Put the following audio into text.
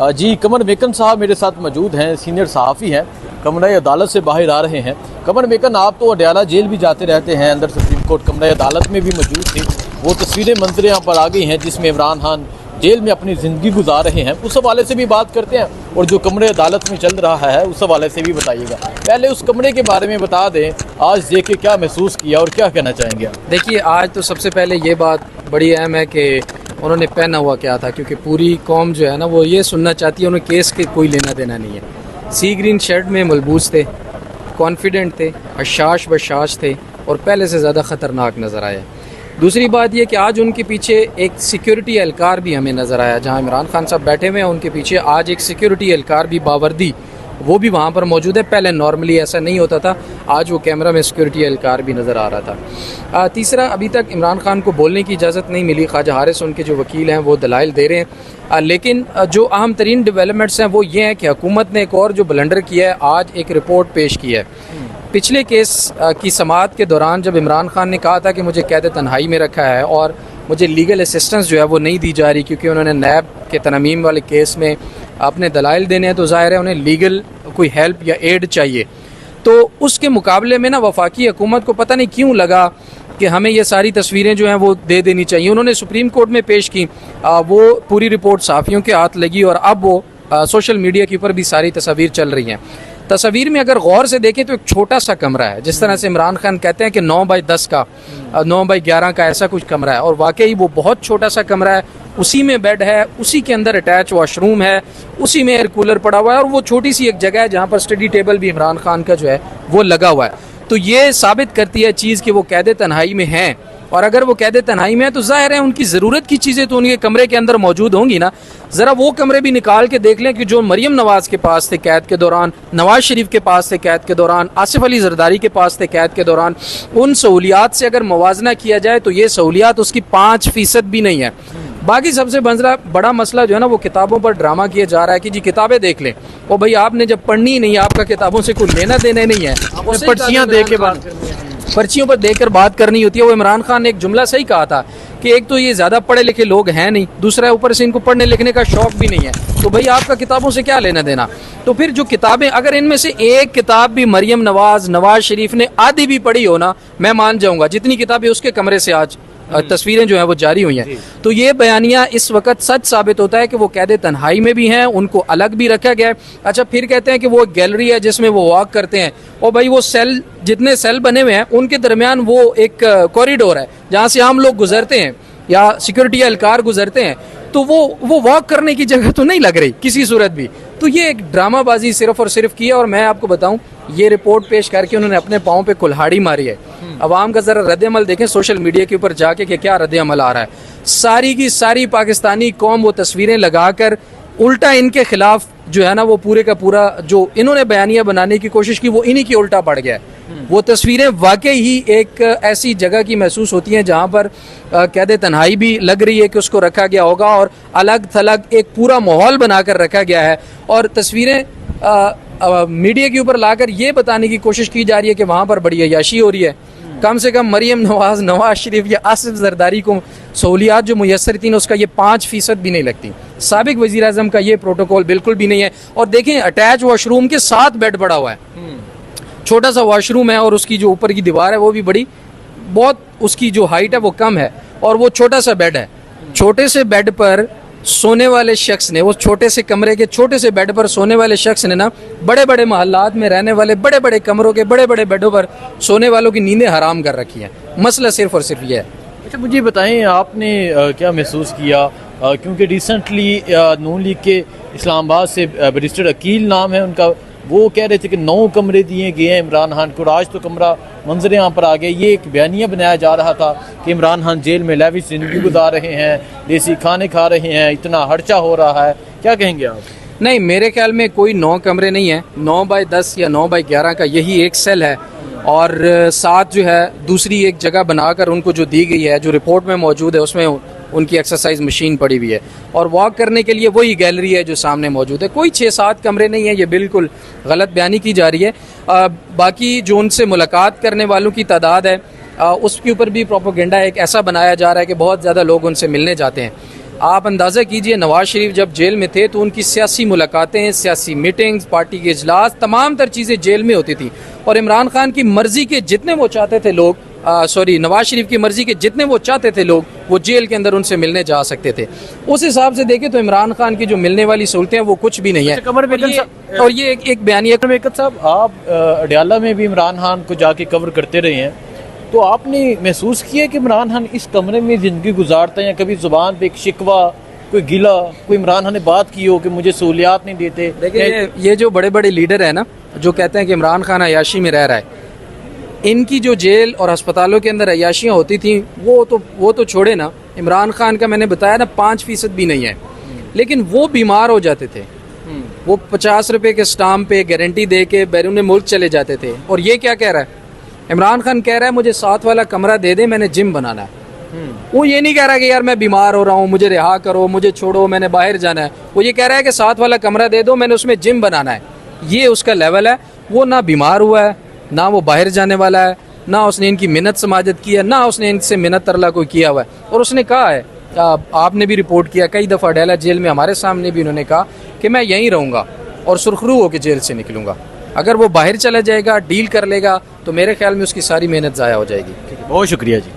जी कमर मेकन साहब मेरे साथ मौजूद हैं, सीनियर सहाफ़ी हैं, कमरा अदालत से बाहर आ रहे हैं। कमर मेकन, आप तो अडयाला जेल भी जाते रहते हैं, अंदर सुप्रीम कोर्ट कमरा अदालत में भी मौजूद थे। वो तस्वीरें मंजर यहाँ पर आ गई हैं जिसमें इमरान खान जेल में अपनी ज़िंदगी गुजार रहे हैं। उस हवाले से भी बात करते हैं और जो कमरे अदालत में चल रहा है उस हवाले से भी बताइएगा। पहले उस कमरे के बारे में बता दें, आज देख के क्या महसूस किया और क्या कहना चाहेंगे आप? देखिए, आज तो सबसे पहले ये बात बड़ी अहम है कि उन्होंने पहना हुआ क्या था, क्योंकि पूरी कौम जो है ना वो ये सुनना चाहती है उन्हें केस के कोई लेना देना नहीं है। सी ग्रीन शर्ट में मलबूस थे, कॉन्फिडेंट थे, अशाश बशाश थे और पहले से ज़्यादा ख़तरनाक नज़र आए। दूसरी बात ये कि आज उनके पीछे एक सिक्योरिटी एहलकार भी हमें नज़र आया। जहाँ इमरान खान साहब बैठे हुए हैं उनके पीछे आज एक सिक्योरिटी एहलकार भी बावर्दी वो भी वहाँ पर मौजूद है। पहले नॉर्मली ऐसा नहीं होता था, आज वो कैमरा में सिक्योरिटी एहलकार भी नज़र आ रहा था। तीसरा, अभी तक इमरान खान को बोलने की इजाज़त नहीं मिली। ख्वाजा हारिस उनके जो वकील हैं वो दलाइल दे रहे हैं, लेकिन जो अहम तरीन डेवलपमेंट्स हैं वो ये हैं कि हुकूमत ने एक और जो ब्लंडर किया है, आज एक रिपोर्ट पेश की है। पिछले केस की समाअत के दौरान जब इमरान खान ने कहा था कि मुझे कैद तन्हाई में रखा है और मुझे लीगल असिस्टेंस जो है वो नहीं दी जा रही क्योंकि उन्होंने नैब के तरमीम वाले केस में अपने दलाइल देने हैं, तो ज़ाहिर है उन्हें लीगल कोई हेल्प या एड चाहिए। तो उसके मुकाबले में ना वफाकी हुकूमत को पता नहीं क्यों लगा कि हमें ये सारी तस्वीरें जो हैं वो दे देनी चाहिए। उन्होंने सुप्रीम कोर्ट में पेश की, वो पूरी रिपोर्ट सहाफ़ियों के हाथ लगी और अब वो सोशल मीडिया के ऊपर भी सारी तस्वीर चल रही हैं। तस्वीर में अगर गौर से देखें तो एक छोटा सा कमरा है, जिस तरह से इमरान खान कहते हैं कि 9 बाई 10 का 9 बाई 11 का ऐसा कुछ कमरा है, और वाकई वो बहुत छोटा सा कमरा है। उसी में बेड है, उसी के अंदर अटैच वॉशरूम है, उसी में एयर कूलर पड़ा हुआ है और वो छोटी सी एक जगह है जहाँ पर स्टडी टेबल भी इमरान खान का जो है वो लगा हुआ है। तो ये साबित करती है चीज़ कि वो कैद तन्हाई में हैं, और अगर वो कैद तन्हाई में है तो जाहिर है उनकी ज़रूरत की चीज़ें तो उनके कमरे के अंदर मौजूद होंगी ना। ज़रा वो कमरे भी निकाल के देख लें कि जो मरीम नवाज़ के पास थे कैद के दौरान, नवाज़ शरीफ के पास थे कैद के दौरान, आसिफ अली जरदारी के पास थे कैद के दौरान, उन सहूलियात से अगर मुवाजना किया जाए तो ये सहूलियात उसकी 5% भी नहीं है। बाकी सबसे बड़ा मसला जो है ना वो किताबों पर ड्रामा किया जा रहा है कि जी किताबें देख लें। ओ भाई, आपने जब पढ़नी नहीं, आपका किताबों से कोई लेना देना नहीं है, पर्चियाँ दे के बात पर्चियों पर देकर बात करनी होती है। वो इमरान खान ने एक जुमला सही कहा था कि एक तो ये ज़्यादा पढ़े लिखे लोग हैं नहीं, दूसरा ऊपर से इनको पढ़ने लिखने का शौक भी नहीं है, तो भाई आपका किताबों से क्या लेना देना। तो फिर जो किताबें, अगर इनमें से एक किताब भी मरियम नवाज शरीफ ने आधी भी पढ़ी हो ना, मैं मान जाऊंगा। जितनी किताबें उसके कमरे से आज तस्वीरें जो हैं वो जारी हुई हैं, तो ये बयानिया इस वक्त सच साबित होता है कि वो कैद तन्हाई में भी हैं, उनको अलग भी रखा गया है। अच्छा, फिर कहते हैं कि वो एक गैलरी है जिसमें वो वॉक करते हैं, और भाई वो सेल, जितने सेल बने हुए हैं उनके दरमियान वो एक कॉरिडोर है जहाँ से आम लोग गुजरते हैं या सिक्योरिटी एहलकार गुजरते हैं, तो वो वॉक करने की जगह तो नहीं लग रही किसी सूरत भी। तो ये एक ड्रामाबाजी सिर्फ और सिर्फ की है। और मैं आपको बताऊं, ये रिपोर्ट पेश करके उन्होंने अपने पाँव पे कुल्हाड़ी मारी है। अवाम का ज़रा रद्द-ए-अमल देखें सोशल मीडिया के ऊपर जाके कि क्या रद्द-ए-अमल आ रहा है। सारी की सारी पाकिस्तानी कौम वो तस्वीरें लगाकर उल्टा इनके खिलाफ जो है ना वो पूरे का पूरा जो इन्होंने बयानिया बनाने की कोशिश की वो इन्हीं की उल्टा पड़ गया है। वो तस्वीरें वाकई ही एक ऐसी जगह की महसूस होती हैं जहाँ पर कैद तन्हाई भी लग रही है कि उसको रखा गया होगा और अलग थलग एक पूरा माहौल बनाकर रखा गया है। और तस्वीरें मीडिया के ऊपर लाकर ये बताने की कोशिश की जा रही है कि वहाँ पर बड़ी अय्याशी हो रही है। कम से कम मरियम नवाज शरीफ या आसिफ जरदारी को सहूलियात जो मुयसर थी उसका ये 5% भी नहीं लगती। साबिक वज़ीर आज़म का ये प्रोटोकॉल बिल्कुल भी नहीं है। और देखें, अटैच वॉशरूम के साथ बेड पड़ा हुआ है, छोटा सा वॉशरूम है और उसकी जो ऊपर की दीवार है वो भी बड़ी, बहुत उसकी जो हाइट है वो कम है और वो छोटा सा बेड है। छोटे से बेड पर सोने वाले शख्स ने, वो छोटे से कमरे के छोटे से बेड पर सोने वाले शख्स ने ना बड़े बड़े मोहल्लात में रहने वाले बड़े बड़े कमरों के बड़े बड़े बेडों पर सोने वालों की नींदें हराम कर रखी हैं। मसला सिर्फ और सिर्फ ये है। अच्छा, मुझे बताएं आपने क्या महसूस किया, क्योंकि रिसेंटली नून लीग के इस्लामाबाद से बैरिस्टर अकील नाम है उनका, वो कह रहे थे कि 9 कमरे दिए गए हैं इमरान खान को। आज तो कमरा मंजर यहाँ पर आ गया। ये एक बयानिया बनाया जा रहा था कि इमरान खान जेल में लाविश जिंदगी गुजार रहे हैं, देसी खाने खा रहे हैं, इतना खर्चा हो रहा है। क्या कहेंगे आप? नहीं, मेरे ख्याल में कोई 9 कमरे नहीं है। 9 बाई 10 या 9 बाई 11 का यही एक सेल है और साथ जो है दूसरी एक जगह बनाकर उनको जो दी गई है, जो रिपोर्ट में मौजूद है, उसमें उनकी एक्सरसाइज मशीन पड़ी हुई है और वॉक करने के लिए वही गैलरी है जो सामने मौजूद है। कोई 6-7 कमरे नहीं है, ये बिल्कुल गलत बयानी की जा रही है। बाकी जो उनसे मुलाकात करने वालों की तादाद है उसके ऊपर भी प्रोपेगेंडा एक ऐसा बनाया जा रहा है कि बहुत ज़्यादा लोग उनसे मिलने जाते हैं। आप अंदाज़ा कीजिए नवाज शरीफ जब जेल में थे तो उनकी सियासी मुलाकातें, सियासी मीटिंग्स, पार्टी के इजलास, तमाम तर चीज़ें जेल में होती थी। और इमरान खान की मर्ज़ी के जितने वो चाहते थे लोग, नवाज शरीफ की मर्ज़ी के जितने वो चाहते थे लोग, वो जेल के अंदर उनसे मिलने जा सकते थे। उस हिसाब से देखें तो इमरान खान की जो मिलने वाली सहूलतें हैं वो कुछ भी नहीं है। कमर और ये एक बयानी मेकन साहब, आप अडयाला में भी इमरान खान को जाके कवर करते रहे हैं, तो आपने महसूस किया कि इमरान खान इस कमरे में ज़िंदगी गुजारते हैं, कभी ज़ुबान पे एक शिकवा, कोई गिला, कोई इमरान खान ने बात की हो कि मुझे सहूलियात नहीं देते? देखिए ये जो बड़े बड़े लीडर हैं ना, जो कहते हैं कि इमरान खान अयाशी में रह रहा है, इनकी जो जेल और अस्पतालों के अंदर अयाशियाँ होती थी वो तो छोड़े ना। इमरान खान का मैंने बताया ना 5% भी नहीं है, लेकिन वो बीमार हो जाते थे। वो 50 रुपए के स्टाम्प पे गारंटी दे के बैरून मुल्क चले जाते थे। और ये क्या कह रहा है इमरान खान? कह रहा है मुझे 7 वाला कमरा दे दे, मैंने जिम बनाना है। वो ये नहीं कह रहा कि यार मैं बीमार हो रहा हूँ, मुझे रिहा करो, मुझे छोड़ो, मैंने बाहर जाना है। वो ये कह रहा है कि 7 वाला कमरा दे दो, मैंने उसमें जिम बनाना है। ये उसका लेवल है। वो ना बीमार हुआ है, ना वो बाहर जाने वाला है, ना उसने इनकी मिन्नत समाजत की है, ना उसने इनसे मिन्नत तरला कोई किया हुआ है। और उसने कहा है, आपने भी रिपोर्ट किया कई दफ़ा अडयाला जेल में, हमारे सामने भी उन्होंने कहा कि मैं यहीं रहूँगा और सुरखरू होकर जेल से निकलूँगा। अगर वो बाहर चला जाएगा, डील कर लेगा, तो मेरे ख्याल में उसकी सारी मेहनत ज़ाया हो जाएगी। बहुत शुक्रिया जी।